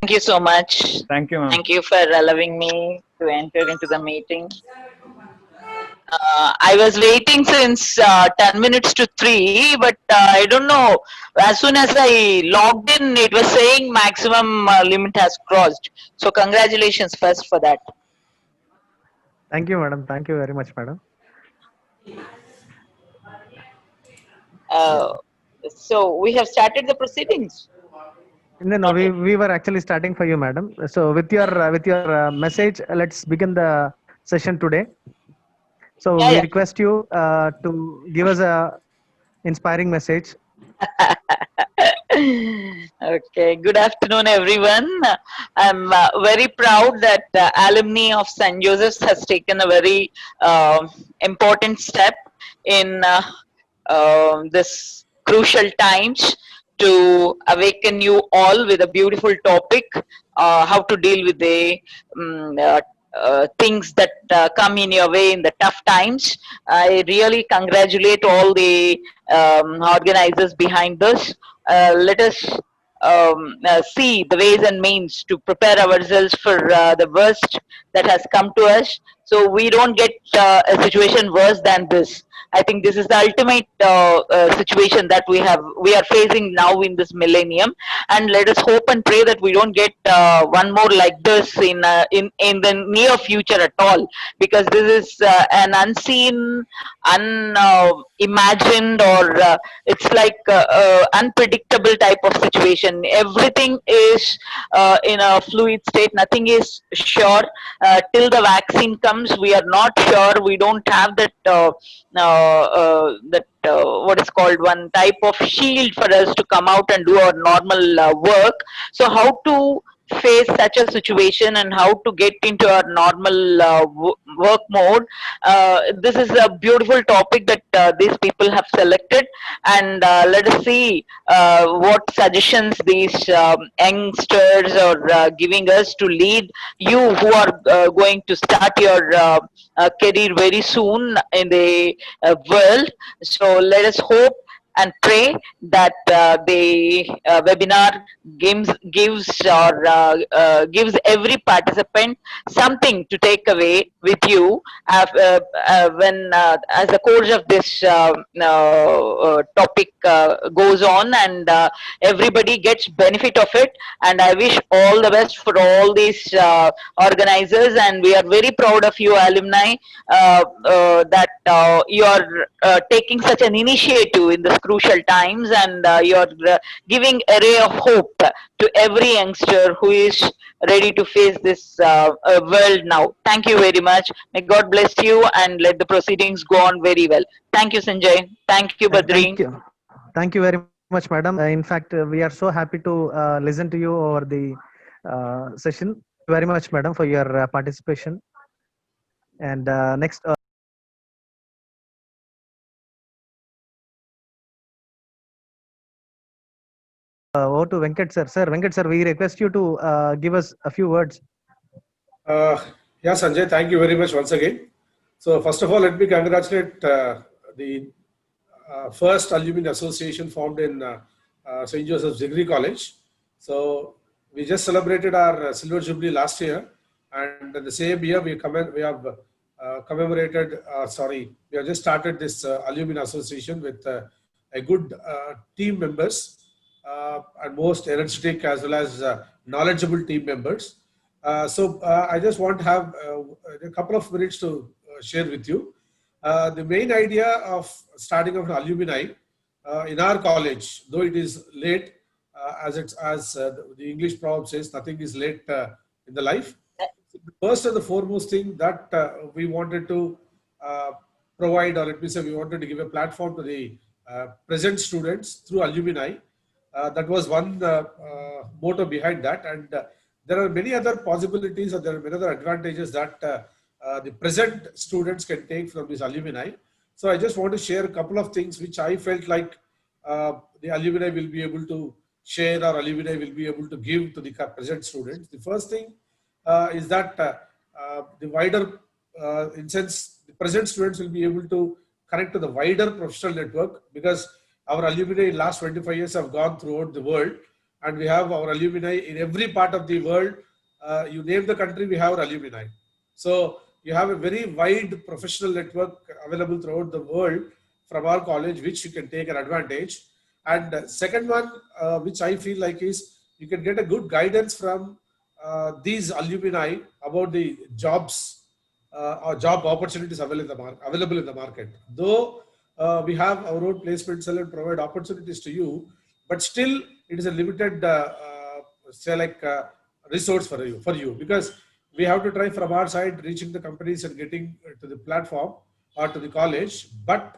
Thank you so much. Thank you, ma'am. Thank you for allowing me to enter into the meeting. I was waiting since 10 minutes to 3, but I don't know. As soon as I logged in, it was saying maximum limit has crossed. So, congratulations first for that. Thank you, madam. Thank you very much, madam. Uh, so, we have started the proceedings. No, no, Not yet. we were actually starting for you, madam. So with your message, let's begin the session today. So Yeah, we yeah. request you to give us a inspiring message. Okay, good afternoon, everyone. I'm very proud that alumni of St. Joseph's has taken a very important step in this crucial times to awaken you all with a beautiful topic, how to deal with the things that come in your way in the tough times. I really congratulate all the organizers behind this. Let us see the ways and means to prepare ourselves for the worst that has come to us, so we don't get a situation worse than this. I think this is the ultimate situation that we are facing now in this millennium, and let us hope and pray that we don't get one more like this in the near future at all, because this is an unseen, unimagined, or it's like unpredictable type of situation. Everything is in a fluid state. Nothing is sure till the vaccine comes. We are not sure. We don't have that what is called one type of shield for us to come out and do our normal work. So how to face such a situation and how to get into our normal work mode, this is a beautiful topic that these people have selected, and let us see what suggestions these youngsters are giving us to lead you who are going to start your career very soon in the world. So let us hope and pray that the webinar gives every participant something to take away with you when as the course of this topic goes on, and everybody gets benefit of it. And I wish all the best for all these organizers, and we are very proud of you alumni, that you are taking such an initiative in this crucial times, and you are giving a ray of hope to every youngster who is ready to face this world now. Thank you very much. May God bless you and let the proceedings go on very well. Thank you, Sanjay. Thank you, Badri. Thank you very much, madam. In fact, we are so happy to listen to you over the session. Thank you very much, madam, for your participation. And next. Over to Venkat sir. Sir, Venkat sir, we request you to give us a few words. Yeah, Sanjay, thank you very much once again. So first of all, let me congratulate the first alumni association formed in St. Joseph's Degree College. So we just celebrated our silver jubilee last year, and the same year we have commemorated. We have just started this alumni association with a good team members, and most energetic as well as knowledgeable team members. I just want to have a couple of minutes to share with you. The main idea of starting of an alumni in our college, though it is late, the English proverb says, nothing is late in the life. The first and the foremost thing that we wanted to provide, or let me say, we wanted to give a platform to the present students through alumni. That was one motto behind that, and there are many other possibilities, or there are many other advantages that the present students can take from this alumni. So I just want to share a couple of things which I felt like the alumni will be able to share, or alumni will be able to give to the present students. The first thing is that the wider, in sense, the present students will be able to connect to the wider professional network, because our alumni in last 25 years have gone throughout the world, and we have our alumni in every part of the world. You name the country, we have our alumni. So you have a very wide professional network available throughout the world from our college, which you can take an advantage. And second one, which I feel like is you can get a good guidance from these alumni about the jobs or job opportunities available in the market. Though we have our own placement cell and provide opportunities to you, but still it is a limited, say like resource for you because we have to try from our side reaching the companies and getting to the platform or to the college. But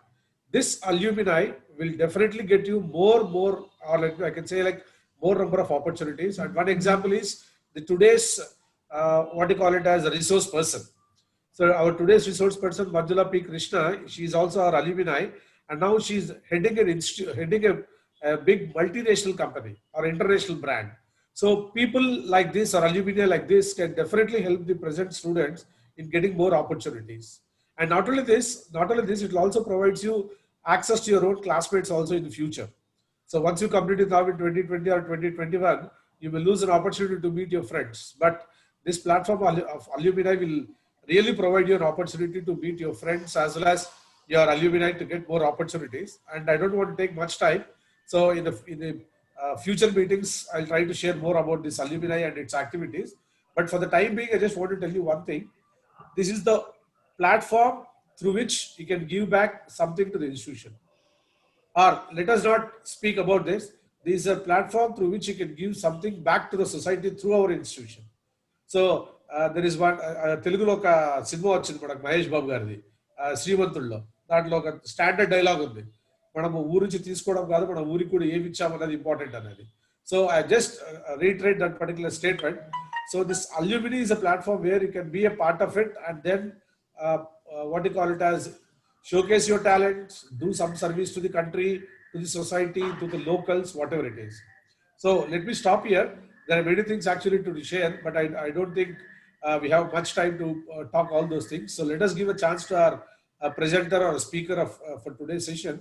this alumni will definitely get you more, or like I can say like more number of opportunities. And one example is the today's what do you call it as a resource person. So our today's resource person, Manjula P. Krishna, she is also our alumni, and now she's heading an institute, heading a big multinational company or international brand. So people like this or alumni like this can definitely help the present students in getting more opportunities. And not only this, it will also provides you access to your own classmates also in the future. So once you complete it now in 2020 or 2021, you will lose an opportunity to meet your friends. But this platform of alumni will really provide you an opportunity to meet your friends as well as your alumni to get more opportunities. And I don't want to take much time. So in the future meetings, I'll try to share more about this alumni and its activities. But for the time being, I just want to tell you one thing. This is the platform through which you can give back something to the institution. Or let us not speak about this. This is a platform through which you can give something back to the society through our institution. So there is one తెలుగులో ఒక cinema వచ్చింది మనకు మహేష్ బాబు గారిది శ్రీమంతుల్లో. దాంట్లో ఒక standard dialogue ఉంది, మనము ఊరి నుంచి తీసుకోవడం కాదు, మన ఊరికి కూడా ఏమి ఇచ్చామన్నది ఇంపార్టెంట్ అనేది. So I just retreat that particular statement. So this alumni is a platform where you can be a part of it and then what you call it as showcase your talents, do some service to the country, to the society, to the locals, whatever it is. So let me stop here. There are many things actually to share, but I don't think we have much time to talk all those things. So let us give a chance to our presenter or speaker for today's session,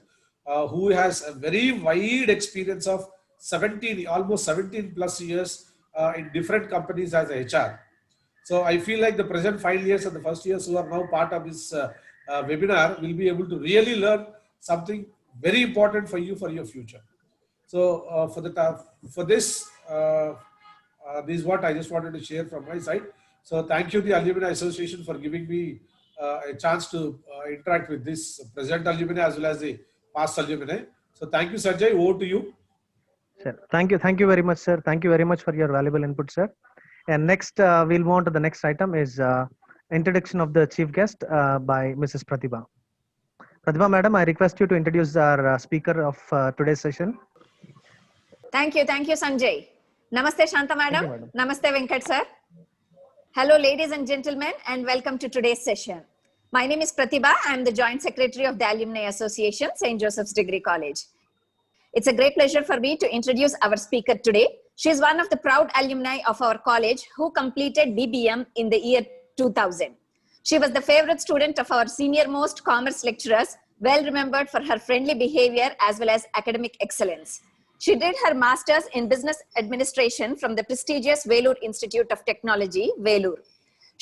who has a very wide experience of 17 plus years in different companies as a HR. So I feel like the present 5 years and the first years who are now part of this webinar will be able to really learn something very important for you for your future. So for this, this is what I just wanted to share from my side. So thank you the Alumni Association for giving me a chance to interact with this present alumni as well as the past alumni. So thank you, Sanjay. Over to you. Sir, thank you very much, sir. Thank you very much for your valuable input, sir. And next, we'll move on to the next item is introduction of the chief guest by Mrs. Pratibha. Pratibha, madam, I request you to introduce our speaker of today's session. Thank you, Sanjay. Namaste, Shanta madam. madam. Namaste, Venkat sir. Hello, ladies and gentlemen, and welcome to today's session. My name is Pratibha. I am the Joint Secretary of the Alumni Association, St. Joseph's Degree College. It's a great pleasure for me to introduce our speaker today. She is one of the proud alumni of our college who completed BBM in the year 2000. She was the favorite student of our senior most commerce lecturers, well remembered for her friendly behavior as well as academic excellence. She did her master's in business administration from the prestigious Vellore Institute of Technology, Vellore.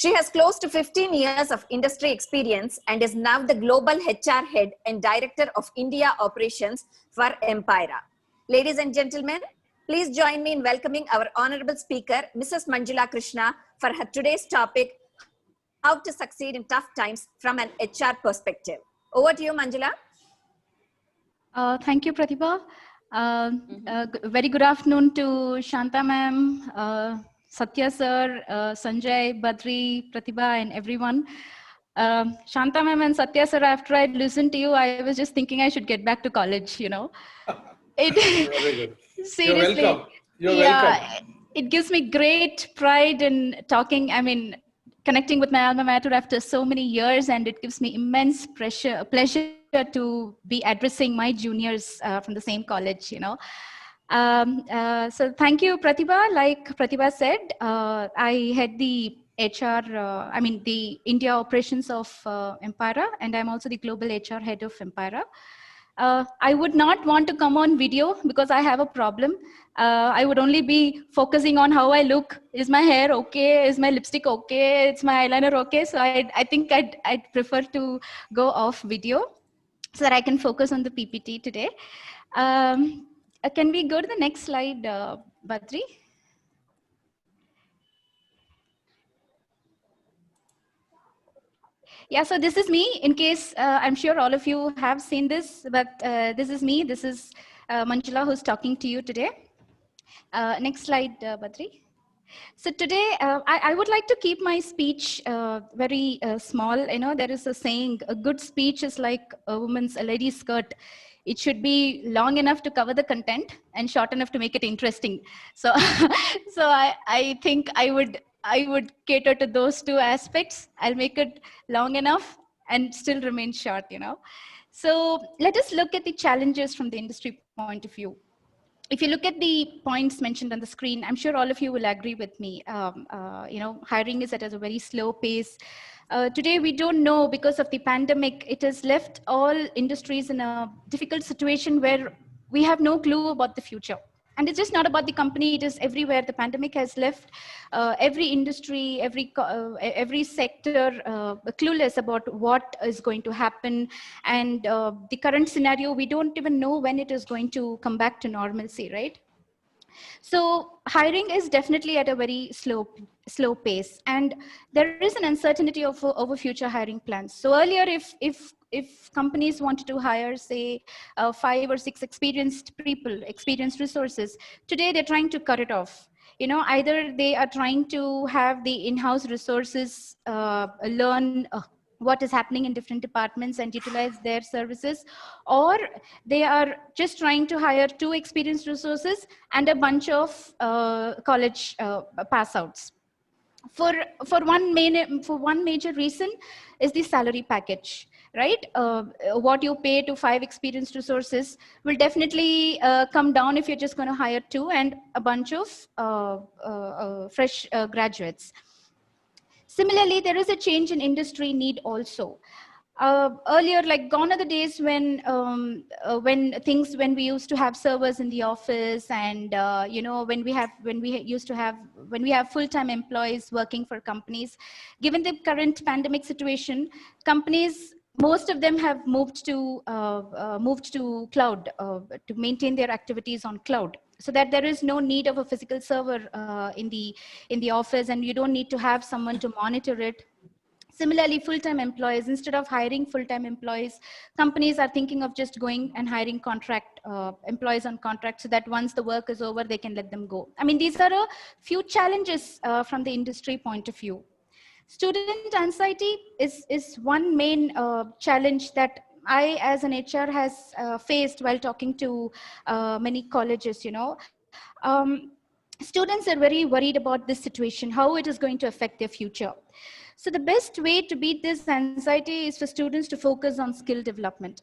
She has close to 15 years of industry experience and is now the global HR head and director of India operations for Empira. Ladies and gentlemen, please join me in welcoming our honorable speaker, Mrs. Manjula Krishna, for her today's topic, how to succeed in tough times from an HR perspective. Over to you, Manjula. Thank you, Pratibha. Very good afternoon to Shanta ma'am, Satya sir, Sanjay, Badri, Pratibha, and everyone. Shanta ma'am and Satya sir, after I listened to you, I was just thinking I should get back to college, you know. Very good. Seriously. You're welcome. You're welcome. It gives me great pride in talking, connecting with my alma mater after so many years, and it gives me immense pleasure to be addressing my juniors from the same college, you know. So thank you, Pratibha. Like Pratibha said, I head the HR, the India operations of Empira, and I'm also the global HR head of Empira. I would not want to come on video because I have a problem. I would only be focusing on how I look. Is my hair okay? Is my lipstick okay? Is my eyeliner okay? So I think I'd prefer to go off video so that I can focus on the PPT today. Can we go to the next slide, Badri? Yeah, so this is me. In case I'm sure all of you have seen this, but this is me. This is Manjula who's talking to you today. Next slide, Badri. So today, I would like to keep my speech very small. You know, there is a saying, a good speech is like a lady's skirt. It should be long enough to cover the content and short enough to make it interesting. So, so I think I would cater to those two aspects. I'll make it long enough and still remain short, you know. So let us look at the challenges from the industry point of view. If you look at the points mentioned on the screen, I'm sure all of you will agree with me. You know, hiring is at a very slow pace. Today, we don't know because of the pandemic, it has left all industries in a difficult situation where we have no clue about the future. And it's just not about the company, it is everywhere. The pandemic has left every industry, every sector clueless about what is going to happen. And the current scenario, we don't even know when it is going to come back to normalcy, right? So hiring is definitely at a very slow pace, and there is an uncertainty over future hiring plans. So earlier, if companies wanted to hire, say, 5 or 6 experienced people, experienced resources, today they're trying to cut it off. You know, either they are trying to have the in-house resources learn what is happening in different departments and utilize their services, or they are just trying to hire 2 experienced resources and a bunch of college pass outs. For one major reason is the salary package, right? What you pay to 5 experienced resources will definitely come down if you're just going to hire 2 and a bunch of fresh graduates. Similarly, there is a change in industry need also. Earlier, like gone are the days when we used to have servers in the office, and you know, when we have full-time employees working for companies. Given the current pandemic situation, companies, most of them have moved to cloud to maintain their activities on cloud, so that there is no need of a physical server in the office, and you don't need to have someone to monitor it. Similarly, full-time employees, instead of hiring full-time employees, companies are thinking of just going and hiring contract employees on contract, so that once the work is over, they can let them go. I mean, these are a few challenges from the industry point of view. Student anxiety is one main challenge that I, as an HR, has faced while talking to many colleges. You know, students are very worried about this situation, how it is going to affect their future. So the best way to beat this anxiety is for students to focus on skill development.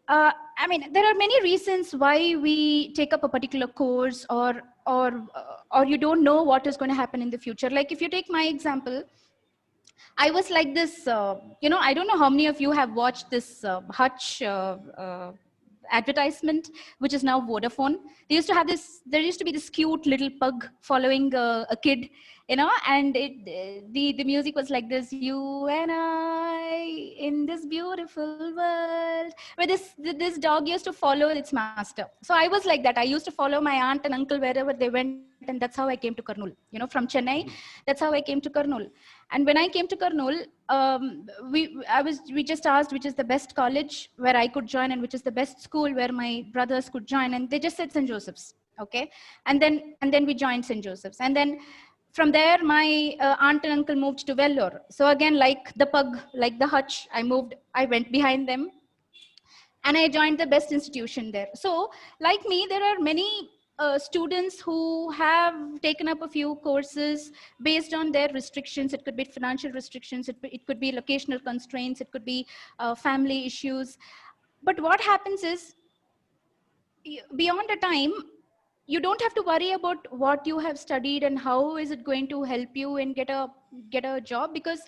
I mean, there are many reasons why we take up a particular course, or you don't know what is going to happen in the future. Like if you take my example, I was like this, you know, I don't know how many of you have watched this Hutch advertisement, which is now Vodafone. There used to be this cute little pug following a kid, you know, and the music was like this: you and I in this beautiful world, where this dog used to follow its master. So I was like that. I used to follow my aunt and uncle wherever they went, and that's how I came to Kurnool. You know, from Chennai, that's how I came to Kurnool. And when I came to Kurnool, we just asked which is the best college where I could join, and which is the best school where my brothers could join, and they just said St. Joseph's. Okay, and then we joined St. Joseph's, and then from there my aunt and uncle moved to Vellore. So again, like the pug, like the Hutch, I went behind them, and I joined the best institution there. So like me, there are many students who have taken up a few courses based on their restrictions. It could be financial restrictions, it could be locational constraints, it could be family issues. But what happens is, beyond a time, you don't have to worry about what you have studied and how is it going to help you and get a job, because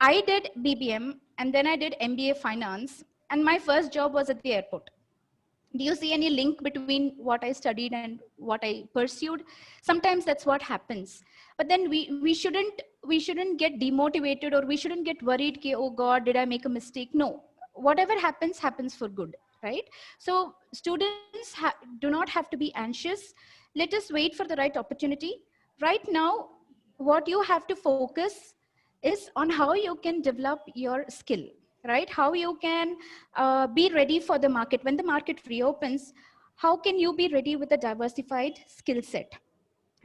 I did BBM and then I did MBA finance. and my first job was at the airport. Do you see any link between what I studied and what I pursued? Sometimes that's what happens. But then we shouldn't get demotivated, or we shouldn't get worried, ki, oh God, did I make a mistake? No, whatever happens, happens for good, right? So students do not have to be anxious. Let us wait for the right opportunity. Right now, what you have to focus is on how you can develop your skill, right? How you can be ready for the market. When the market reopens, how can you be ready with a diversified skill set,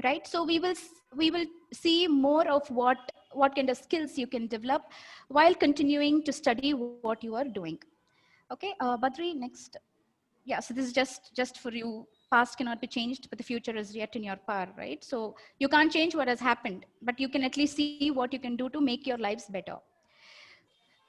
right? So we will see more of what kind of skills you can develop while continuing to study what you are doing. Okay, Badri, next. Yeah, so this is just for you. Past cannot be changed, but the future is yet in your power, right? So you can't change what has happened, but you can at least see what you can do to make your lives better.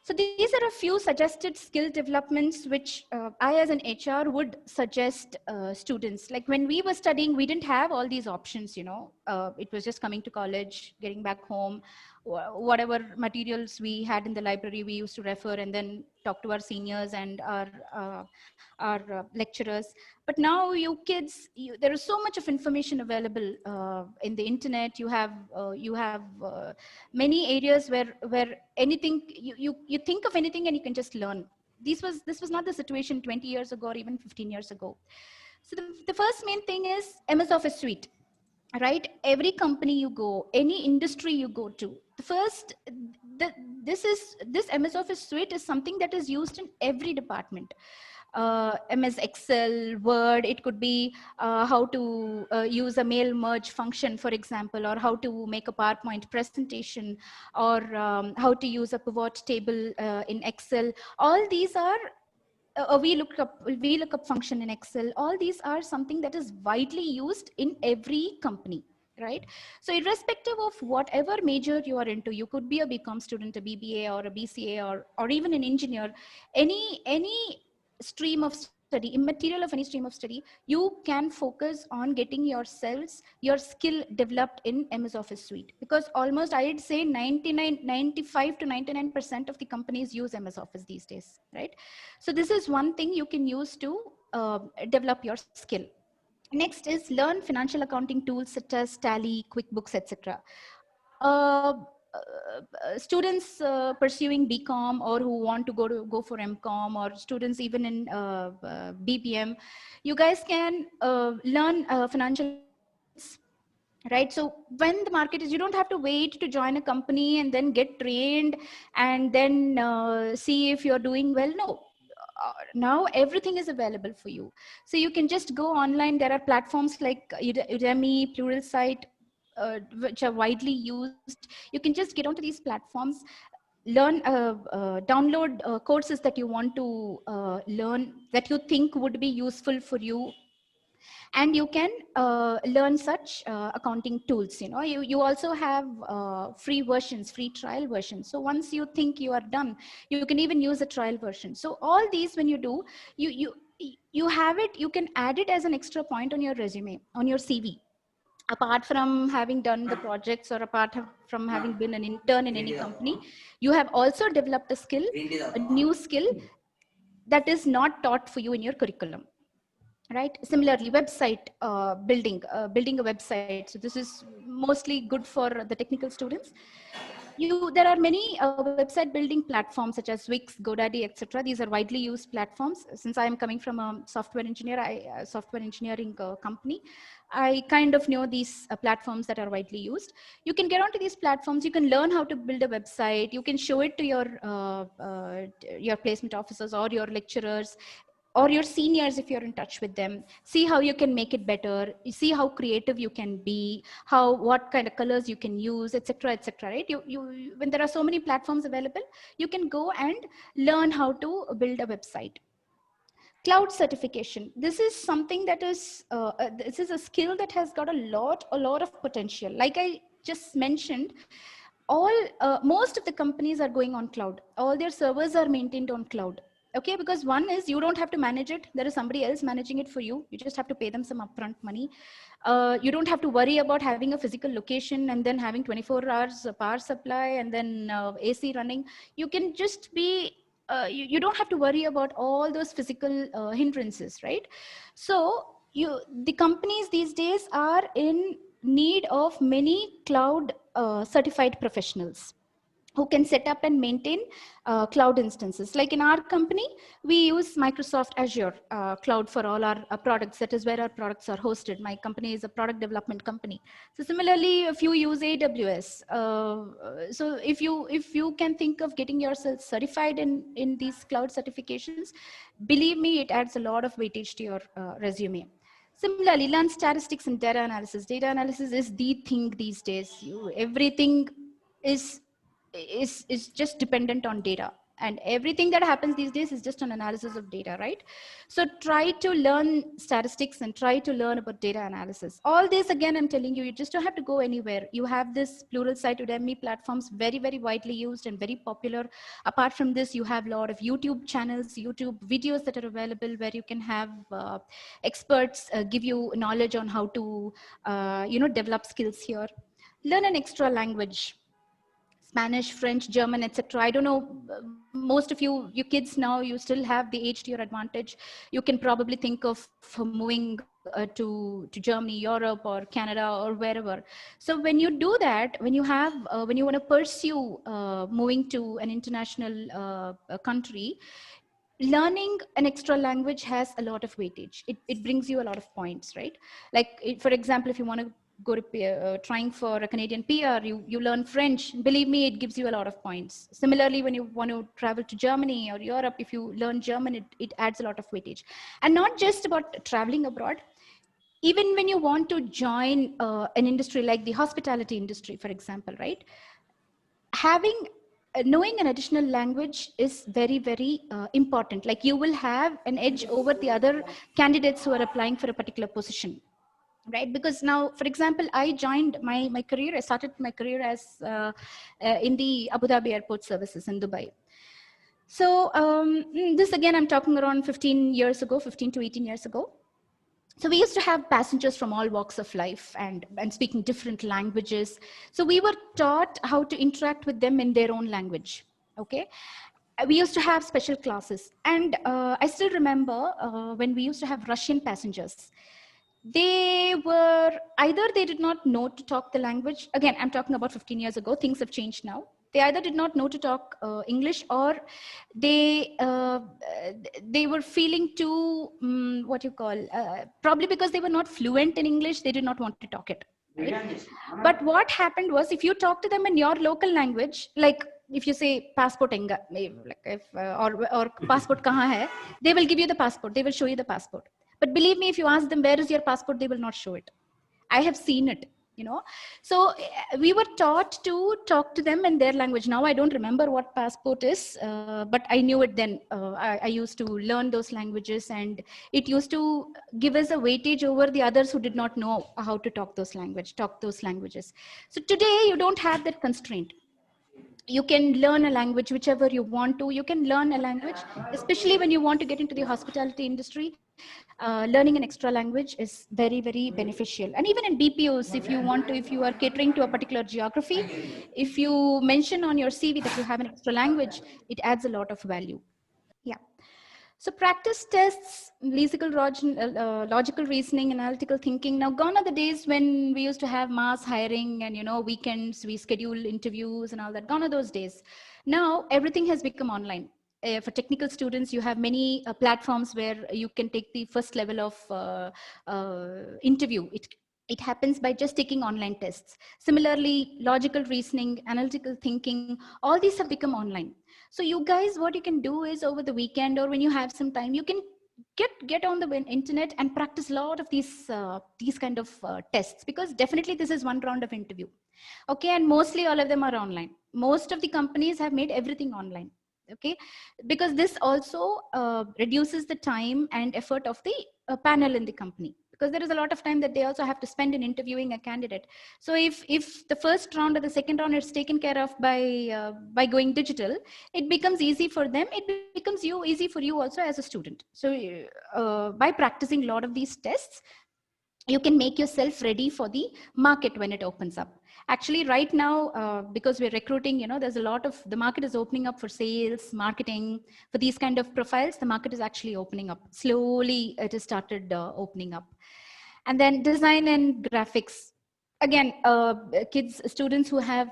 So these are a few suggested skill developments which I as an HR would suggest students. Like when we were studying, we didn't have all these options, you know. It was just coming to college, getting back home, whatever materials we had in the library, we used to refer and then talk to our seniors and our lecturers. But now you kids, there is so much of information available in the internet. You have many areas where anything you think of anything and you can just learn. This was not the situation 20 years ago or even 15 years ago. So the first main thing is MS Office Suite, right? Every company you go, any industry you go to, the first this MS Office Suite is something that is used in every department. MS Excel, Word, it could be how to use a mail merge function, for example, or how to make a PowerPoint presentation, or how to use a pivot table in Excel. All these are a VLOOKUP function in Excel. All these are something that is widely used in every company, right? So irrespective of whatever major you are into, you could be a BCom student, a BBA or a BCA, or even an engineer, any stream of study, immaterial of any stream of study, you can focus on getting your skill developed in MS Office Suite, because almost I'd say 95 to 99% of the companies use MS Office these days, right? So this is one thing you can use to develop your skill. Next is learn financial accounting tools such as Tally, QuickBooks, etc. Students pursuing BCom or who want to go for MCom, or students even in BPM, you guys can learn financial, right? So when the market is, you don't have to wait to join a company and then get trained and then see if you're doing well. No. Now everything is available for you. So you can just go online. There are platforms like Udemy, Pluralsight, which are widely used. You can just get onto these platforms, learn, download courses that you want to learn, that you think would be useful for you, and you can learn such accounting tools. You also have free versions, free trial versions. So once you think you are done, you can even use a trial version. So all these, when you do, you have it, you can add it as an extra point on your resume, on your CV. Apart from having done the projects, or apart from having been an intern in any company, you have also developed a skill, a new skill that is not taught for you in your curriculum, right? Similarly, website building a website. So this is mostly good for the technical students. There are many website building platforms such as Wix, GoDaddy, etc. These are widely used platforms. Since I am coming from a software engineering company, I kind of know these platforms that are widely used. You can get onto these platforms. You can learn how to build a website. You can show it to your placement officers or your lecturers, or your seniors if you're in touch with them. See how you can make it better. You see how creative you can be, what kind of colors you can use, etc., etc. Right? When there are so many platforms available, you can go and learn how to build a website. Cloud certification. This is something that is this is a skill that has got a lot of potential. Like I just mentioned, most of the companies are going on cloud. All their servers are maintained on cloud. Okay, because one is you don't have to manage it. There is somebody else managing it for you. You just have to pay them some upfront money. You don't have to worry about having a physical location and then having 24 hours power supply and then AC running. You can just be you don't have to worry about all those physical hindrances, right? So the companies these days are in need of many cloud certified professionals who can set up and maintain cloud instances. Like in our company, we use Microsoft Azure cloud for all our products. That is where our products are hosted. My company is a product development company. So similarly, if you use AWS, so if you can think of getting yourself certified in these cloud certifications, believe me, it adds a lot of weightage to your resume. Similarly, learn statistics and data analysis. Data analysis is the thing these days. Everything is just dependent on data, and everything that happens these days is just an analysis of data, right? So try to learn statistics and try to learn about data analysis. All this, again, I'm telling you, you just don't have to go anywhere. You have this Pluralsight, Udemy platforms, very, very widely used and very popular. Apart from this, you have a lot of YouTube channels, YouTube videos that are available where you can have experts give you knowledge on how to develop skills here. Learn an extra language. Spanish, French, German, etc. I don't know, most of you kids now, you still have the age to your advantage. You can probably think of moving to Germany, Europe, or Canada, or wherever. So when you do that, when you want to pursue moving to an international country, learning an extra language has a lot of weightage. It brings you a lot of points, right? Like, for example, if you want to go to trying for a Canadian PR, you learn French. Believe me, it gives you a lot of points. Similarly, when you want to travel to Germany or Europe, if you learn German, it adds a lot of weightage. And not just about traveling abroad. Even when you want to join an industry like the hospitality industry, for example, right? Knowing an additional language is very, very important. Like, you will have an edge over the other candidates who are applying for a particular position, right? Because now, for example, I joined my career, I started my career as in the Abu Dhabi Airport Services in Dubai. So this, again, I'm talking around 15 to 18 years ago. So we used to have passengers from all walks of life and speaking different languages. So we were taught how to interact with them in their own language, okay? We used to have special classes. And I still remember when we used to have Russian passengers. They were either they did not know to talk the language. Again, I'm talking about 15 years ago. Things have changed now. They either did not know to talk English, or they were feeling too probably because they were not fluent in English, they did not want to talk it. Right? But what happened was, if you talk to them in your local language, like if you say passport enga, like if, or passport kahan hai, they will give you the passport. They will show you the passport. But believe me, if you ask them, where is your passport, they will not show it. I have seen it, you know. So we were taught to talk to them in their language. Now I don't remember what passport is, but I knew it then. I used to learn those languages, and it used to give us a weightage over the others who did not know how to talk those languages. So today you don't have that constraint. You can learn a language whichever you want to. You can learn a language, especially when you want to get into the hospitality industry. Learning an extra language is very, very beneficial. And even in BPOs, if you are catering to a particular geography, if you mention on your CV that you have an extra language, it adds a lot of value. Yeah. So practice tests, logical reasoning, analytical thinking. Now, gone are the days when we used to have mass hiring and, weekends, we schedule interviews and all that. Gone are those days. Now, everything has become online. For technical students, you have many platforms where you can take the first level of interview. It happens by just taking online tests. Similarly, logical reasoning, analytical thinking, all these have become online. So you guys, what you can do is, over the weekend or when you have some time, you can get on the internet and practice a lot of these kind of tests, because definitely this is one round of interview. Okay, and mostly all of them are online. Most of the companies have made everything online. Okay, because this also reduces the time and effort of the panel in the company, because there is a lot of time that they also have to spend in interviewing a candidate. So if the first round or the second round is taken care of by going digital, it becomes easy for them. It becomes easy for you also as a student. So by practicing a lot of these tests, you can make yourself ready for the market when it opens up. Actually, right now, because we're recruiting, there's a lot of, the market is opening up for sales, marketing, for these kind of profiles. The market is actually opening up. Slowly, it has started opening up. And then design and graphics. Again, students who have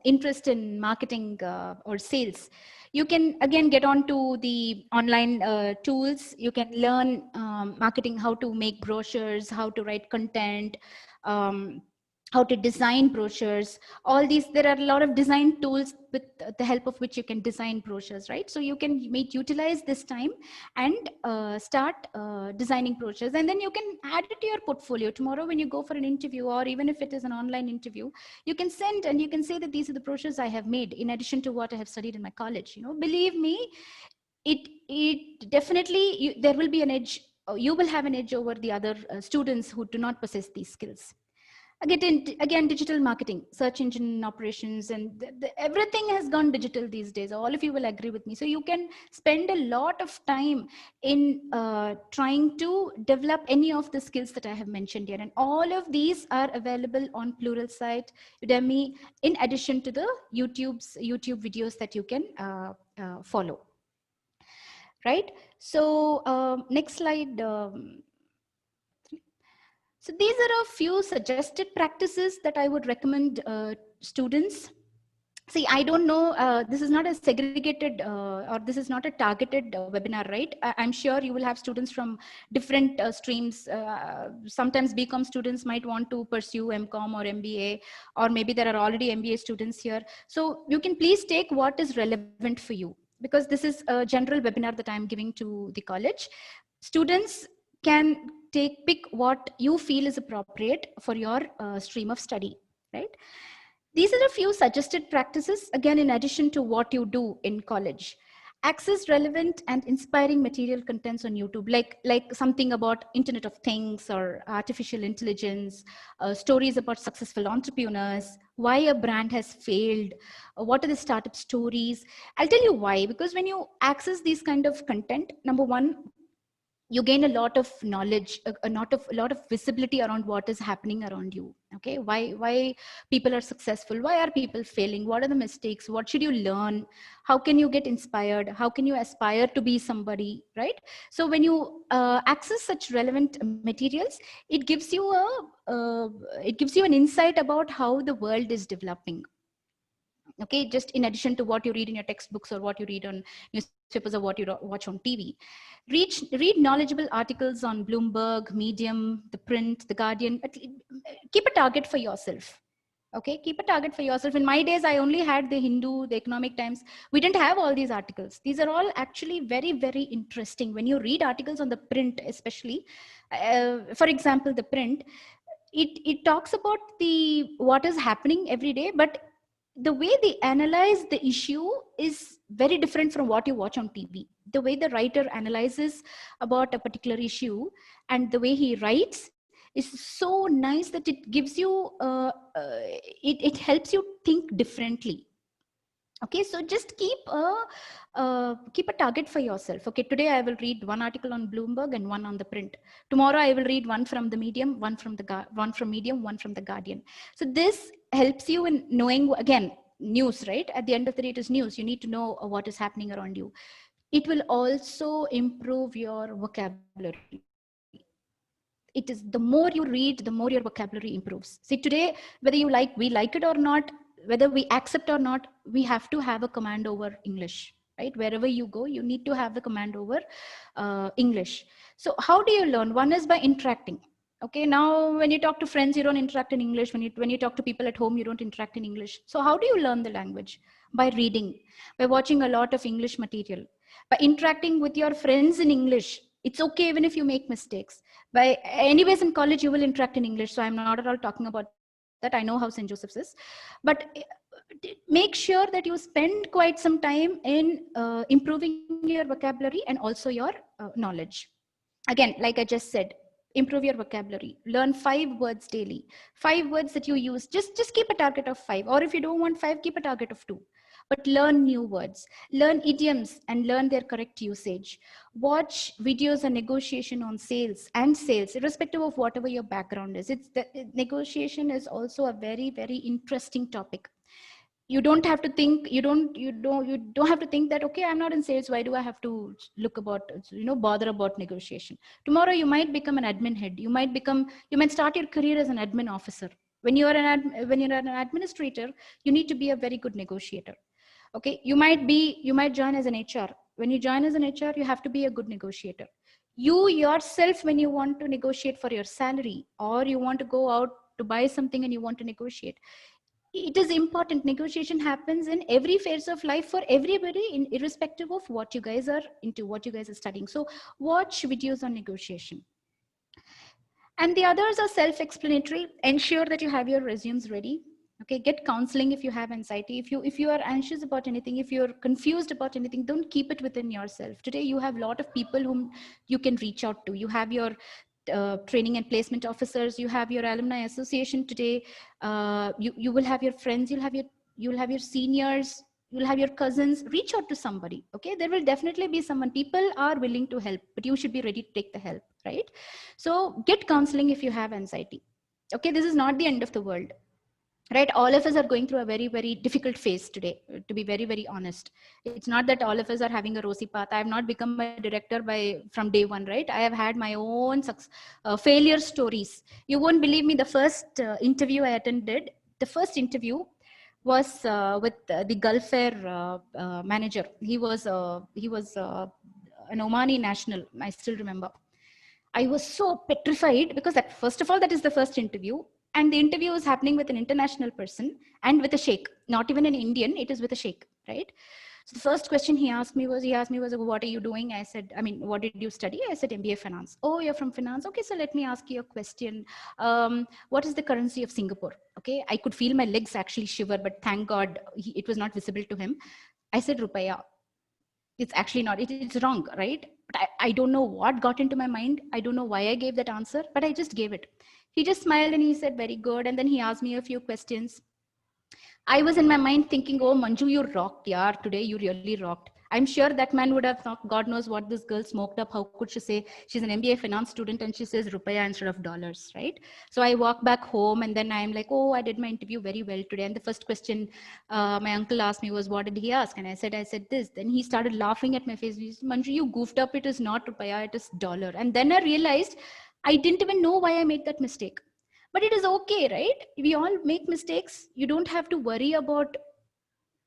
interest in marketing or sales, you can again get on to the online tools. You can learn marketing, how to make brochures, how to write content, how to design brochures, all these. There are a lot of design tools with the help of which you can design brochures, right? So you can utilize this time and start designing brochures, and then you can add it to your portfolio. Tomorrow when you go for an interview, or even if it is an online interview, you can send and you can say that these are the brochures I have made in addition to what I have studied in my college. Believe me, it definitely, there will be an edge. You will have an edge over the other students who do not possess these skills. Again, digital marketing, search engine operations, and everything has gone digital these days. All of you will agree with me. So you can spend a lot of time in trying to develop any of the skills that I have mentioned here. And all of these are available on Pluralsight, Udemy, in addition to the YouTube videos that you can follow. Right? So next slide. So these are a few suggested practices that I would recommend students. See, I don't know, this is not a segregated or this is not a targeted webinar, right? I'm sure you will have students from different streams. Sometimes BCom students might want to pursue MCom or MBA, or maybe there are already MBA students here. So you can please take what is relevant for you, because this is a general webinar that I'm giving to the college. Students can pick what you feel is appropriate for your stream of study, right? These are a few suggested practices, again, in addition to what you do in college. Access relevant and inspiring material contents on YouTube, like something about Internet of Things or artificial intelligence, stories about successful entrepreneurs, why a brand has failed, what are the startup stories. I'll tell you why, because when you access these kind of content, number one, you gain a lot of knowledge, a lot of visibility around what is happening around you. Okay, why people are successful, why are people failing, what are the mistakes, what should you learn, how can you get inspired, how can you aspire to be somebody, right? So when you access such relevant materials, it gives you an insight about how the world is developing. Okay, just in addition to what you read in your textbooks or what you read on newspapers or what you watch on TV. Read knowledgeable articles on Bloomberg, Medium, The Print, The Guardian. Keep a target for yourself. Okay, keep a target for yourself. In my days, I only had the Hindu, the Economic Times. We didn't have all these articles. These are all actually very, very interesting. When you read articles on The Print, especially, for example, The Print, it talks about what is happening every day, but the way they analyze the issue is very different from what you watch on TV. The way the writer analyzes about a particular issue and the way he writes is so nice that it gives you, it helps you think differently. Okay, so just keep a target for yourself. Okay, today I will read one article on Bloomberg and one on The Print. Tomorrow I will read one from the Medium, one from Medium, one from the Guardian. So this helps you in knowing, again, news, right? At the end of the day, it is news. You need to know what is happening around you. It will also improve your vocabulary. It is, the more you read, the more your vocabulary improves. See, today, whether we like it or not, whether we accept or not, we have to have a command over English, right? Wherever you go, you need to have the command over English. So how do you learn? One is by interacting. Okay, now when you talk to friends, you don't interact in English. When you talk to people at home, you don't interact in English. So how do you learn the language? By reading, by watching a lot of English material, by interacting with your friends in English. It's okay even if you make mistakes. Anyways, in college, you will interact in English. So I'm not at all talking about that. I know how St. Joseph's is. But make sure that you spend quite some time in improving your vocabulary and also your knowledge. Again, like I just said, improve your vocabulary. Learn 5 words daily. 5 words that you use. Just keep a target of 5. Or if you don't want 5, keep a target of 2. but learn new words, learn idioms and learn their correct usage. Watch videos on negotiation on sales and sales, irrespective of whatever your background is. Negotiation is also a very, very interesting topic. You don't have to think, you don't have to think that, okay, I'm not in sales, why do I have to bother about negotiation? Tomorrow you might become an admin head, you might start your career as an admin officer. When you're an administrator, you need to be a very good negotiator. Okay, you might join as an HR. When you join as an HR, you have to be a good negotiator. You yourself, when you want to negotiate for your salary, or you want to go out to buy something and you want to negotiate, it is important. Negotiation happens in every phase of life for everybody, irrespective of what you guys are into, what you guys are studying. So watch videos on negotiation. And the others are self-explanatory. Ensure that you have your resumes ready. Okay, get counseling if you have anxiety. If you are anxious about anything, if you're confused about anything, don't keep it within yourself. Today you have a lot of people whom you can reach out to. You have your training and placement officers, you have your alumni association today, you will have your friends, you'll have your seniors, you'll have your cousins. Reach out to somebody. Okay, there will definitely be someone. People are willing to help, but you should be ready to take the help, right? So get counseling if you have anxiety. Okay, this is not the end of the world, right? All of us are going through a very, very difficult phase today, to be very, very honest. It's not that all of us are having a rosy path. I have not become a director from day one, right? I have had my own failure stories. You won't believe me, the first interview I attended, the first interview was with the Gulf Air manager. He was an Omani national, I still remember. I was so petrified because first of all, that is the first interview. And the interview was happening with an international person and with a sheikh, not even an Indian, it is with a sheikh, right? So the first question he asked me was, what are you doing? I said, what did you study? I said, MBA Finance. Oh, you're from finance. Okay, so let me ask you a question. What is the currency of Singapore? Okay, I could feel my legs actually shiver, but thank God it was not visible to him. I said, Rupaya. It's actually not, it's wrong, right? But I don't know what got into my mind. I don't know why I gave that answer, but I just gave it. He just smiled and he said, very good. And then he asked me a few questions. I was in my mind thinking, oh, Manju, you rocked, yeah, today you really rocked. I'm sure that man would have thought, God knows what this girl smoked up. How could she say she's an MBA finance student and she says Rupaya instead of dollars, right? So I walk back home and then I'm like, oh, I did my interview very well today. And the first question my uncle asked me was, what did he ask? And I said this. Then he started laughing at my face. He said, Manju, you goofed up. It is not Rupaya, it is dollar. And then I realized I didn't even know why I made that mistake. But it is okay, right? We all make mistakes. You don't have to worry about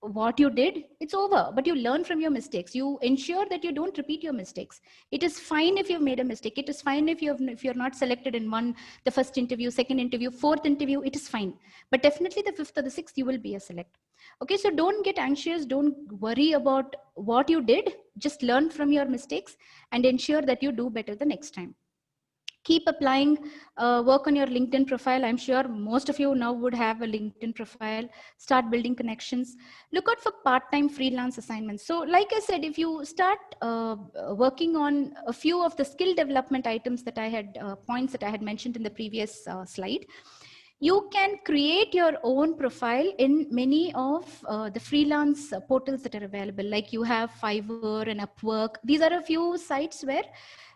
what you did. It's over, but you learn from your mistakes. You ensure that you don't repeat your mistakes. It is fine if you've made a mistake. It is fine if you're not selected in the first interview, second interview, fourth interview, it is fine. But definitely the fifth or the sixth, you will be a select. Okay, so don't get anxious. Don't worry about what you did. Just learn from your mistakes and ensure that you do better the next time. Keep applying, work on your LinkedIn profile. I'm sure most of you now would have a LinkedIn profile. Start building connections. Look out for part-time freelance assignments. So like I said, if you start working on a few of the skill development items that I had, points that I had mentioned in the previous slide, you can create your own profile in many of the freelance portals that are available. Like you have Fiverr and Upwork. These are a few sites where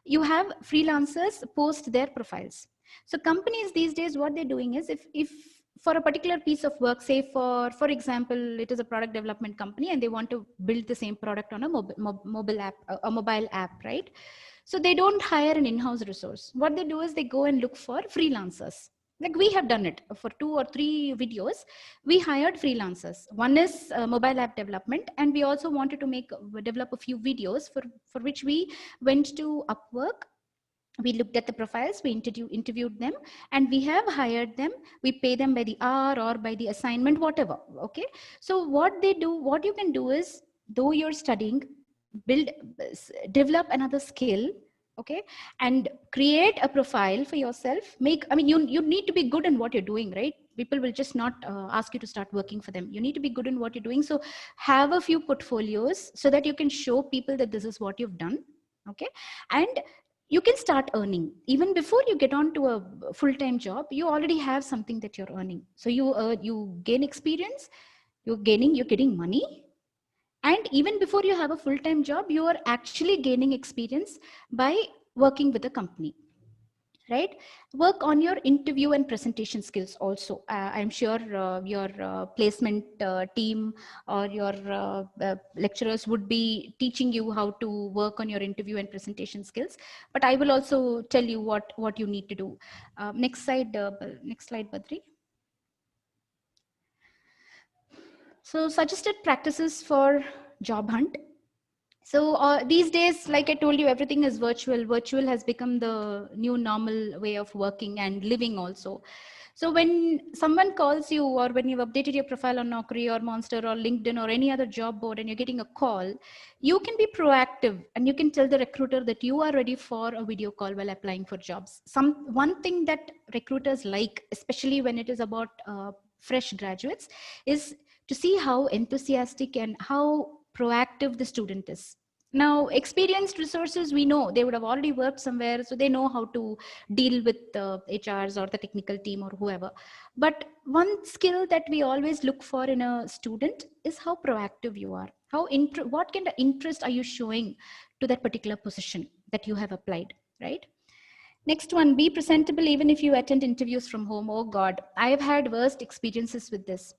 you have freelancers post their profiles. So companies these days, what they're doing is if for a particular piece of work, say for example, it is a product development company and they want to build the same product on a mobile app, right? So they don't hire an in-house resource. What they do is they go and look for freelancers. Like we have done it for 2 or 3 videos. We hired freelancers. One is mobile app development, and we also wanted to develop a few videos for which we went to Upwork. We looked at the profiles, we interviewed them, and we have hired them. We pay them by the hour or by the assignment, whatever. Okay. So what you can do is, though you're studying, develop another skill. Okay, and create a profile for yourself. You need to be good in what you're doing, right? People will just not ask you to start working for them. You need to be good in what you're doing. So have a few portfolios so that you can show people that this is what you've done. Okay, and you can start earning even before you get on to a full-time job. You already have something that you're earning. So you gain experience, you're getting money, And even before you have a full-time job, you are actually gaining experience by working with a company, right? Work on your interview and presentation skills also. I'm sure your placement team or your lecturers would be teaching you how to work on your interview and presentation skills. But I will also tell you what you need to do. Next slide, Badri. So suggested practices for job hunt. So these days, like I told you, everything is virtual. Virtual has become the new normal way of working and living also. So when someone calls you, or when you've updated your profile on Naukri or Monster or LinkedIn or any other job board and you're getting a call, you can be proactive and you can tell the recruiter that you are ready for a video call while applying for jobs. One thing that recruiters like, especially when it is about fresh graduates, is to see how enthusiastic and how proactive the student is. Now, experienced resources, we know they would have already worked somewhere, so they know how to deal with the HRs or the technical team or whoever. But one skill that we always look for in a student is how proactive you are. What kind of interest are you showing to that particular position that you have applied, right? Next one, be presentable even if you attend interviews from home. Oh God, I have had worst experiences with this.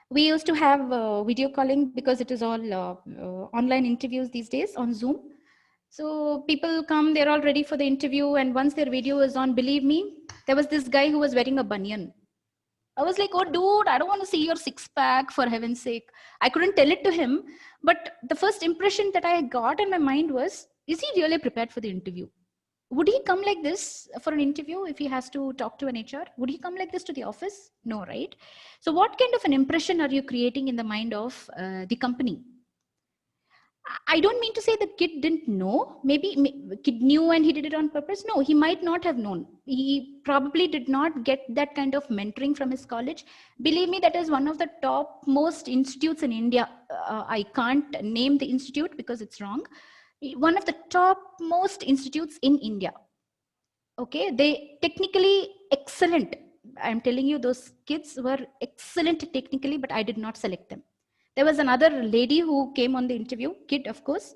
We used to have video calling because it is all online interviews these days on Zoom. So people come, they're all ready for the interview. And once their video is on, believe me, there was this guy who was wearing a banyan. I was like, oh, dude, I don't want to see your six pack, for heaven's sake. I couldn't tell it to him. But the first impression that I got in my mind was, is he really prepared for the interview? Would he come like this for an interview if he has to talk to an HR? Would he come like this to the office? No, right? So what kind of an impression are you creating in the mind of the company? I don't mean to say the kid didn't know. Maybe kid knew and he did it on purpose. No, he might not have known. He probably did not get that kind of mentoring from his college. Believe me, that is one of the top most institutes in India. I can't name the institute because it's wrong. One of the top most institutes in India. Okay, they technically excellent. I'm telling you, those kids were excellent technically, but I did not select them. There was another lady who came on the interview, kid, of course.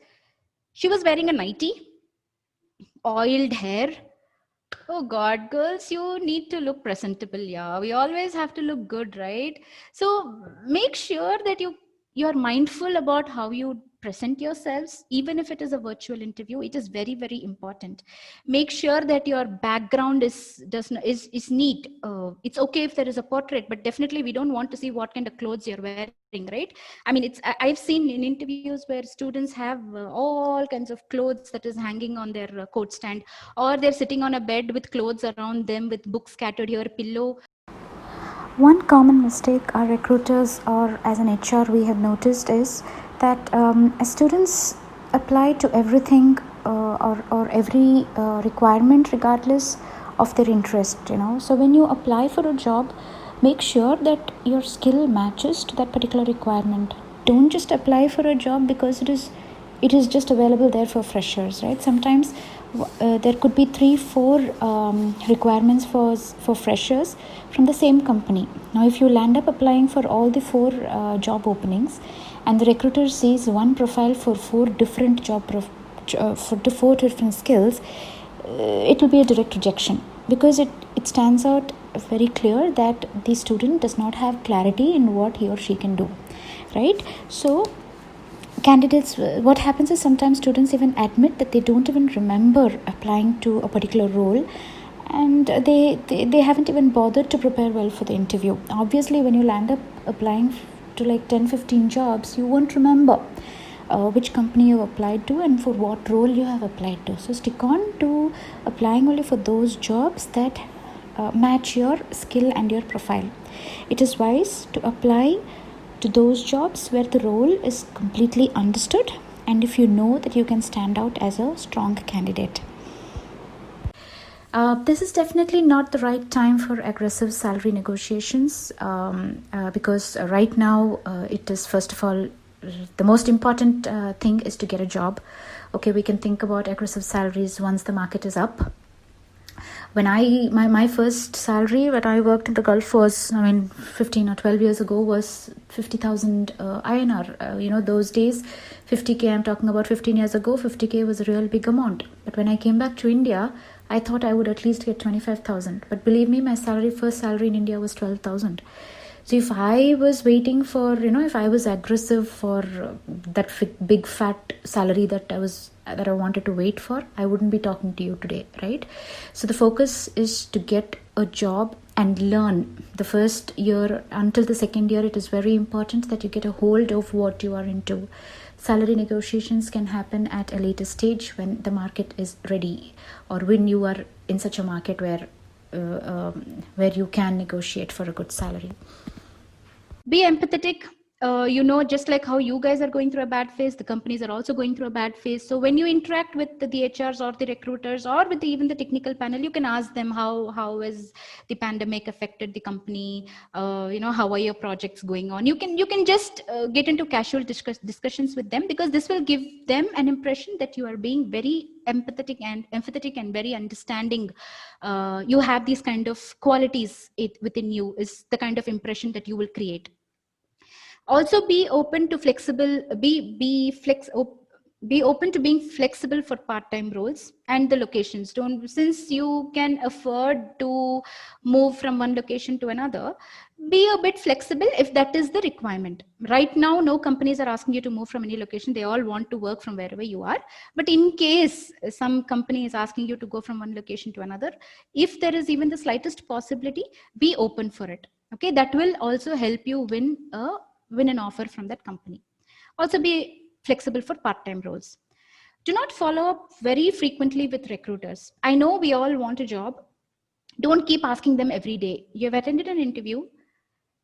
She was wearing a nightie, oiled hair. Oh God, girls, you need to look presentable. Yeah, we always have to look good, right? So make sure that you're mindful about how you present yourselves, even if it is a virtual interview. It is very, very important. Make sure that your background is neat. It's okay if there is a portrait, but definitely we don't want to see what kind of clothes you're wearing, right? I mean, I've seen in interviews where students have all kinds of clothes that is hanging on their coat stand, or they're sitting on a bed with clothes around them with books scattered here, pillow. One common mistake our recruiters or as an HR we have noticed is that as students apply to everything or every requirement regardless of their interest, So when you apply for a job, make sure that your skill matches to that particular requirement. Don't just apply for a job because it is just available there for freshers, right? Sometimes there could be 3-4 requirements for freshers from the same company. Now if you land up applying for all the 4 job openings and the recruiter sees one profile for 4 different for 4 different skills, it will be a direct rejection because it stands out very clear that the student does not have clarity in what he or she can do, right? So candidates, what happens is sometimes students even admit that they don't even remember applying to a particular role, and they haven't even bothered to prepare well for the interview. Obviously, when you land up applying to like 10-15 jobs, you won't remember which company you applied to and for what role you have applied to. So stick on to applying only for those jobs that match your skill and your profile. It is wise to apply to those jobs where the role is completely understood and if you know that you can stand out as a strong candidate. This is definitely not the right time for aggressive salary negotiations because right now it is, first of all, the most important thing is to get a job. Okay, we can think about aggressive salaries once the market is up. When my first salary when I worked in the Gulf was, 15 or 12 years ago, was 50,000 INR. Those days, 50K, I'm talking about 15 years ago, 50K was a real big amount. But when I came back to India, I thought I would at least get 25,000. But believe me, my first salary in India was 12,000. So if I was waiting for, if I was aggressive for that big fat salary that I wanted to wait for, I wouldn't be talking to you today, right? So the focus is to get a job and learn. The first year until the second year, it is very important that you get a hold of what you are into. Salary negotiations can happen at a later stage when the market is ready, or when you are in such a market where you can negotiate for a good salary. Be empathetic. Just like how you guys are going through a bad phase, the companies are also going through a bad phase. So when you interact with the HRs or the recruiters or with even the technical panel, you can ask them how has the pandemic affected the company. How are your projects going on? You can just get into casual discussions with them, because this will give them an impression that you are being very empathetic and very understanding. You have these kind of qualities within you, is the kind of impression that you will create. Also, be open to be open to being flexible for part-time roles and the locations. Since you can afford to move from one location to another, be a bit flexible if that is the requirement. Right now, no companies are asking you to move from any location. They all want to work from wherever you are. But in case some company is asking you to go from one location to another, if there is even the slightest possibility, be open for it. Okay, that will also help you win an offer from that company. Also, be flexible for part-time roles. Do not follow up very frequently with recruiters. I know we all want a job. Don't keep asking them every day. You have attended an interview.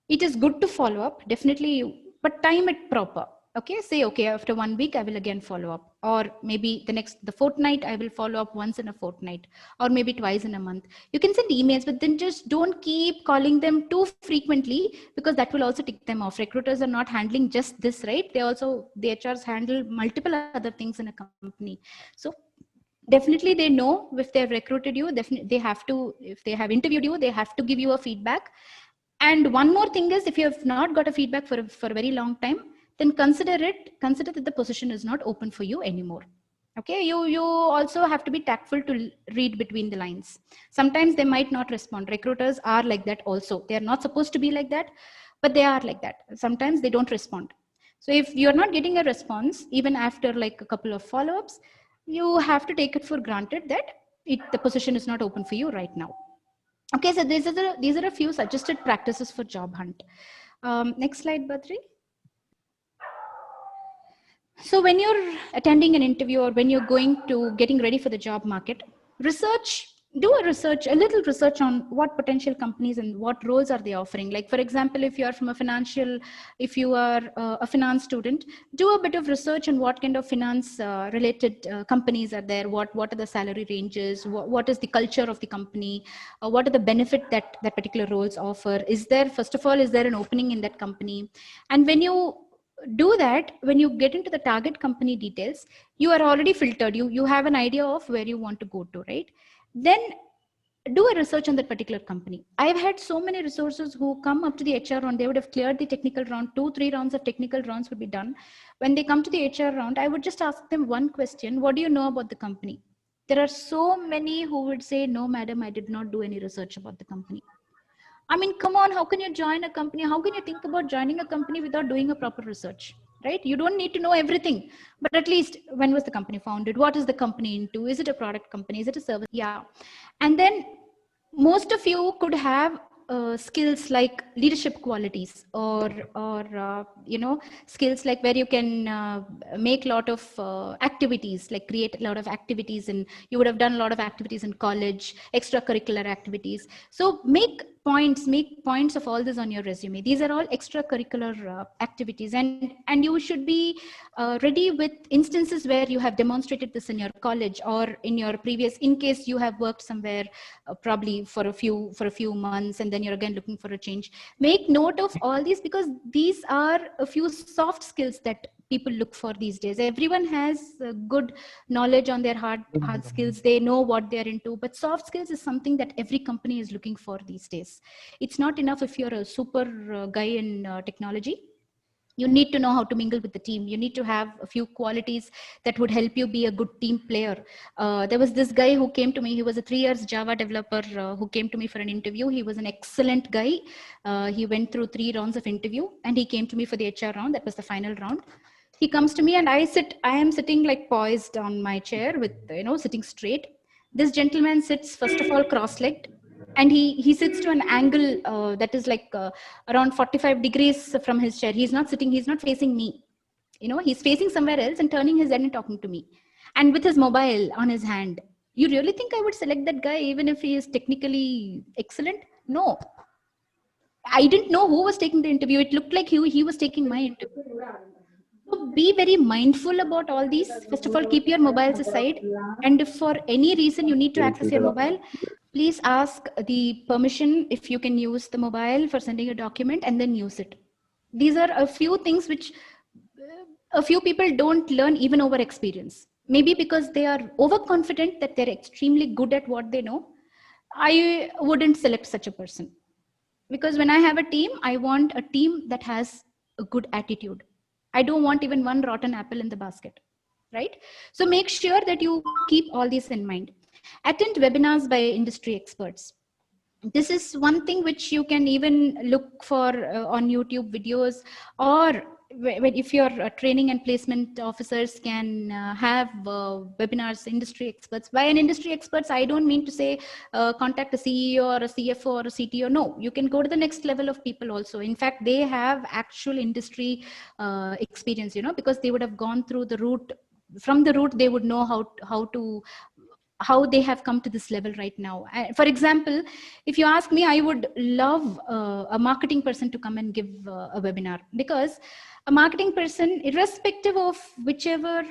It is good to follow up, definitely, but time it proper. Okay, say, okay, after 1 week, I will again follow up. Or maybe the fortnight, I will follow up once in a fortnight, or maybe twice in a month. You can send emails, but then just don't keep calling them too frequently, because that will also tick them off. Recruiters are not handling just this, right? The HRs handle multiple other things in a company. So definitely they know if they've recruited you, definitely they have to, if they have interviewed you, they have to give you a feedback. And one more thing is, if you have not got a feedback for a very long time, then consider that the position is not open for you anymore. Okay, you also have to be tactful to read between the lines. Sometimes they might not respond. Recruiters are like that also. They are not supposed to be like that, but they are like that. Sometimes they don't respond. So if you're not getting a response, even after like a couple of follow-ups, you have to take it for granted that the position is not open for you right now. Okay, so these are a few suggested practices for job hunt. Next slide, Badri. So when you're attending an interview, or when you're getting ready for the job market, do a little research on what potential companies and what roles are they offering. Like, for example, if you are a finance student, do a bit of research on what kind of finance related companies are there, what are the salary ranges, what is the culture of the company, what are the benefit that particular roles offer. First of all, is there an opening in that company? And when you do that, when you get into the target company details, you are already filtered. You have an idea of where you want to go to, right? Then do a research on that particular company. I've had so many resources who come up to the HR round. They would have cleared the technical round. 2-3 rounds of technical rounds would be done. When they come to the HR round, I would just ask them one question: what do you know about the company? There are so many who would say, no, madam, I did not do any research about the company. I mean, come on, how can you join a company? How can you think about joining a company without doing a proper research, right? You don't need to know everything, but at least, when was the company founded? What is the company into? Is it a product company? Is it a service? Yeah. And then most of you could have skills like leadership qualities, or skills like where you can make a lot of activities, like create a lot of activities, and you would have done a lot of activities in college, extracurricular activities. So make points of all this on your resume. These are all extracurricular activities, and you should be ready with instances where you have demonstrated this in your college or in your previous, in case you have worked somewhere probably for a few months, and then you're again looking for a change. Make note of all these, because these are a few soft skills that people look for these days. Everyone has good knowledge on their hard skills. They know what they're into, but soft skills is something that every company is looking for these days. It's not enough if you're a super guy in technology. You need to know how to mingle with the team. You need to have a few qualities that would help you be a good team player. There was this guy who came to me. He was a 3 years Java developer who came to me for an interview. He was an excellent guy. He went through 3 rounds of interview and he came to me for the HR round. That was the final round. He comes to me and I am sitting like poised on my chair with, sitting straight. This gentleman sits, first of all, cross-legged. And he sits to an angle that is like around 45 degrees from his chair. He's not facing me. He's facing somewhere else and turning his head and talking to me. And with his mobile on his hand. You really think I would select that guy even if he is technically excellent? No. I didn't know who was taking the interview. It looked like he was taking my interview. So be very mindful about all these. First of all, keep your mobiles aside. And if for any reason you need to access your mobile, please ask the permission if you can use the mobile for sending a document and then use it. These are a few things which a few people don't learn even over experience. Maybe because they are overconfident that they're extremely good at what they know. I wouldn't select such a person. Because when I have a team, I want a team that has a good attitude. I don't want even one rotten apple in the basket, right? So make sure that you keep all these in mind. Attend webinars by industry experts. This is one thing which you can even look for on YouTube videos, or if your training and placement officers can have webinars, industry experts. By an industry experts, I don't mean to say contact a CEO or a CFO or a CTO. No, you can go to the next level of people also. In fact, they have actual industry experience, because they would have gone through the route. From the route, they would know how they have come to this level right now. For example, if you ask me, I would love a marketing person to come and give a webinar, because a marketing person, irrespective of whichever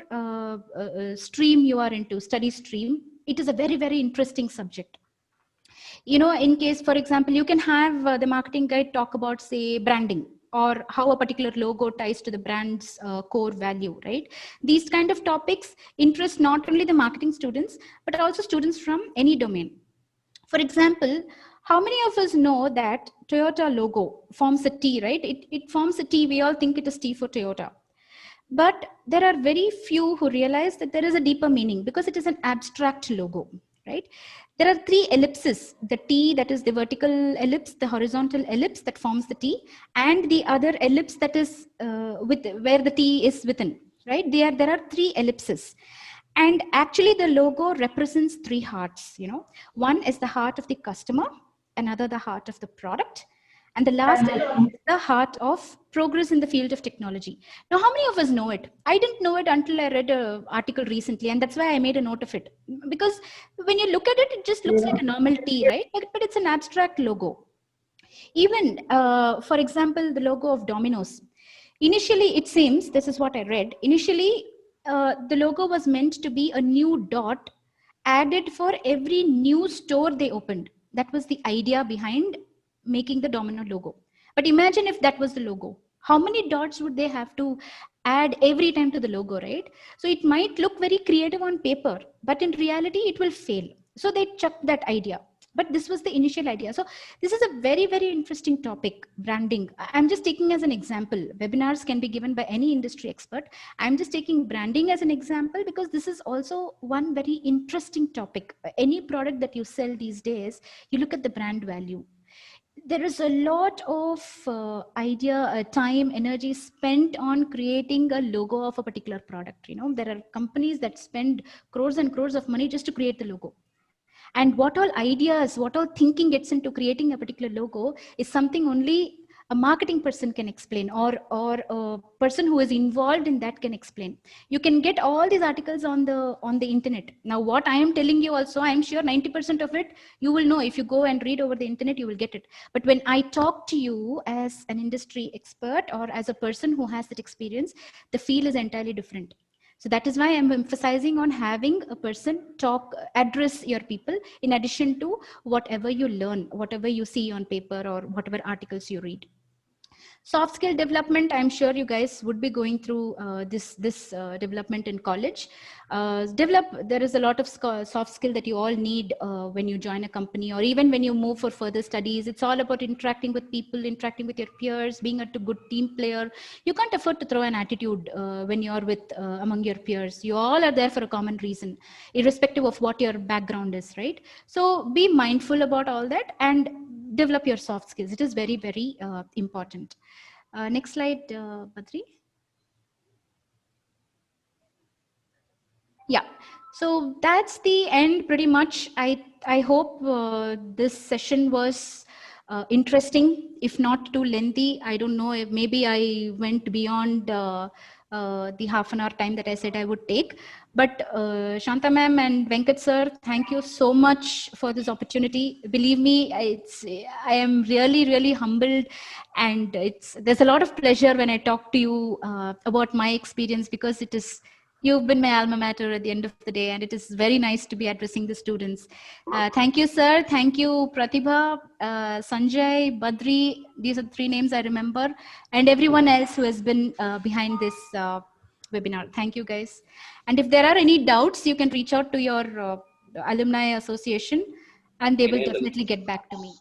stream you are into, study stream, it is a very, very interesting subject. In case, for example, you can have the marketing guy talk about, say, branding, or how a particular logo ties to the brand's core value, right? These kind of topics interest not only the marketing students, but also students from any domain. For example, how many of us know that Toyota logo forms a T, right? It forms a T. We all think it is T for Toyota. But there are very few who realize that there is a deeper meaning, because it is an abstract logo, right? There are 3 ellipses, the T, that is the vertical ellipse, the horizontal ellipse that forms the T, and the other ellipse that is where the T is within, right? There are 3 ellipses. And actually the logo represents 3 hearts, One is the heart of the customer, another the heart of the product, and the last is the heart of progress in the field of technology. Now, how many of us know it? I didn't know it until I read an article recently, and that's why I made a note of it. Because when you look at it, it just looks like a normal T, right? But it's an abstract logo. Even, for example, the logo of Domino's. Initially, it seems, this is what I read, initially, the logo was meant to be a new dot added for every new store they opened. That was the idea behind making the Domino logo. But imagine if that was the logo. How many dots would they have to add every time to the logo, right? So it might look very creative on paper, but in reality, it will fail. So they chucked that idea. But this was the initial idea. So this is a very, very interesting topic, branding. I'm just taking as an example. Webinars can be given by any industry expert. I'm just taking branding as an example because this is also one very interesting topic. Any product that you sell these days, you look at the brand value. There is a lot of time, energy spent on creating a logo of a particular product. There are companies that spend crores and crores of money just to create the logo. And what all ideas, what all thinking gets into creating a particular logo is something only a marketing person can explain, or a person who is involved in that can explain. You can get all these articles on the internet. Now, what I am telling you also, I am sure 90% of it, you will know. If you go and read over the internet, you will get it. But when I talk to you as an industry expert or as a person who has that experience, the feel is entirely different. So that is why I'm emphasizing on having a person address your people in addition to whatever you learn, whatever you see on paper or whatever articles you read. Soft skill development, I'm sure you guys would be going through this development in college. There is a lot of soft skill that you all need when you join a company, or even when you move for further studies. It's all about interacting with people, interacting with your peers, being a good team player. You can't afford to throw an attitude when you're with among your peers. You all are there for a common reason, irrespective of what your background is, right? So be mindful about all that and develop your soft skills. It is very, very important. Next slide, Badri. Yeah, so that's the end pretty much. I hope this session was interesting, if not too lengthy. I don't know if maybe I went beyond the half an hour time that I said I would take. But Shanta ma'am and Venkat sir, thank you so much for this opportunity. Believe me, I am really, really humbled, and there's a lot of pleasure when I talk to you about my experience, because you've been my alma mater at the end of the day, and it is very nice to be addressing the students. Thank you, sir. Thank you, Pratibha, Sanjay, Badri. These are the 3 names I remember, and everyone else who has been behind this webinar. Thank you, guys. And if there are any doubts, you can reach out to your alumni association, and they will definitely get back to me.